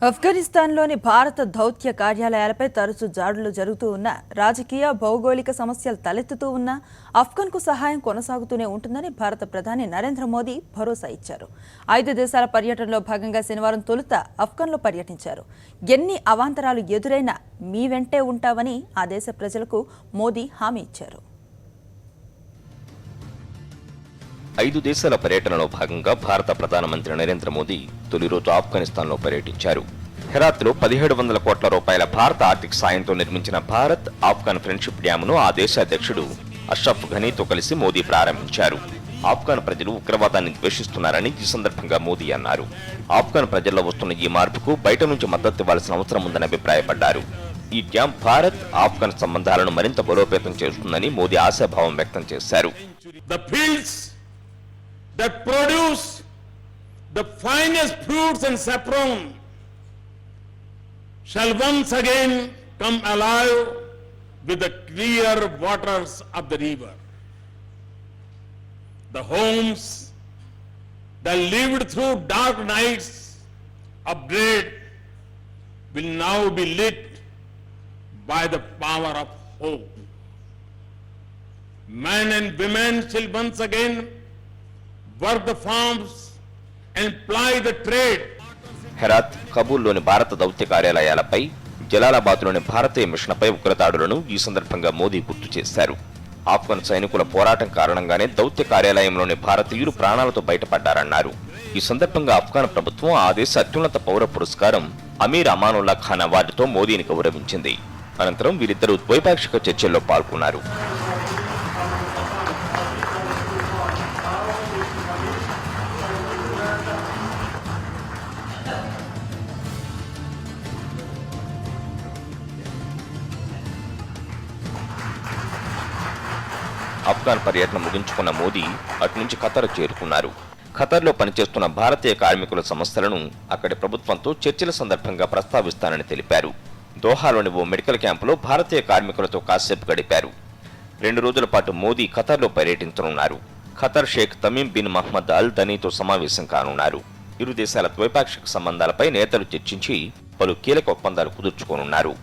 ఆఫ్ఘనిస్తాన్లోని భారత దౌత్య కార్యాలయాలపై తరచూ దాడులు జరుగుతూ ఉన్న రాజకీయ భౌగోళిక సమస్యలు తలెత్తుతూ ఉన్న ఆఫ్ఘన్కు సహాయం కొనసాగుతూనే ఉంటుందని భారత ప్రధాని నరేంద్ర మోదీ భరోసా ఇచ్చారు. 5 దేశాల పర్యటనలో భాగంగా శనివారం తొలుత ఆఫ్ఘన్లో పర్యటించారు. ఎన్ని అవాంతరాలు ఎదురైనా మీ వెంటే ఉంటామని ఆ దేశ ప్రజలకు మోదీ హామీ ఇచ్చారు. 5 దేశాల పర్యటనలో భాగంగా భారత ప్రధానమంత్రి నరేంద్ర మోదీ తొలి రోజు ఆఫ్ఘనిస్తాన్లో పర్యటించారు. హెరాత్లో 1700 కోట్ల రూపాయల భారత ఆర్థిక సాయంతో నిర్మించిన భారత్ ఆఫ్ఘన్ ఫ్రెండ్షిప్ డ్యామ్ను ఆ దేశ అధ్యక్షుడు అష్రఫ్ ఘనీతో కలిసి మోదీ ప్రారంభించారు. ఆఫ్ఘన్ ప్రజలు ఉగ్రవాదాన్ని ద్వేషిస్తున్నారని ఈ సందర్భంగా మోదీ అన్నారు. ఆఫ్ఘన్ ప్రజల్లో వస్తున్న ఈ మార్పుకు బయట నుంచి మద్దతు ఇవ్వాల్సిన అవసరం ఉందని అభిప్రాయపడ్డారు. ఈ డ్యామ్ భారత్ ఆఫ్ఘన్ సంబంధాలను మరింత బలోపేతం చేస్తుందని మోదీ ఆశాభావం వ్యక్తం చేశారు. That produce the finest fruits and saffron shall once again come alive with the clear waters of the river. The homes that lived through dark nights of dread will now be lit by the power of hope. Men and women shall once again work the farms and ply the trade. Herath, కబూల్లోని భారత దౌత్య కార్యాలయాలపై, జలాలాబాద్లోని భారతీయ మిషన్పై ఉగ్రదాడులను ఈ సందర్భంగా మోదీ గుర్తు చేశారు. ఆఫ్ఘన్ సైనికుల పోరాటం కారణంగానే దౌత్య కార్యాలయంలోని భారతీయులు ప్రాణాలతో బయటపడ్డారన్నారు. ఈ సందర్భంగా ఆఫ్ఘన్ ప్రభుత్వం ఆ దేశ అత్యున్నత పౌర పురస్కారం అమీర్ అమానుల్లా ఖాన్ అవార్డుతో మోదీని గౌరవించింది. అనంతరం వీరిద్దరూ ద్వైపాక్షిక చర్చల్లో పాల్గొన్నారు. ఆఫ్ఘన్ పర్యటన ముగించుకున్న మోదీ అటు నుంచి ఖతర్ చేరుకున్నారు. ఖతర్లో పనిచేస్తున్న భారతీయ కార్మికుల సమస్యలను అక్కడి ప్రభుత్వంతో చర్చల సందర్భంగా ప్రస్తావిస్తానని తెలిపారు. దోహాలోని ఓ మెడికల్ క్యాంపులో భారతీయ కార్మికులతో కాసేపు గడిపారు. 2 రోజుల పాటు మోదీ ఖతర్లో పర్యటించనున్నారు. ఖతర్ షేక్ తమీమ్ బిన్ మహ్మద్ అల్ ధనీతో సమావేశం కానున్నారు. ఇరు దేశాల ద్వైపాక్షిక సంబంధాలపై నేతలు చర్చించి పలు కీలక ఒప్పందాలు కుదుర్చుకోనున్నారు.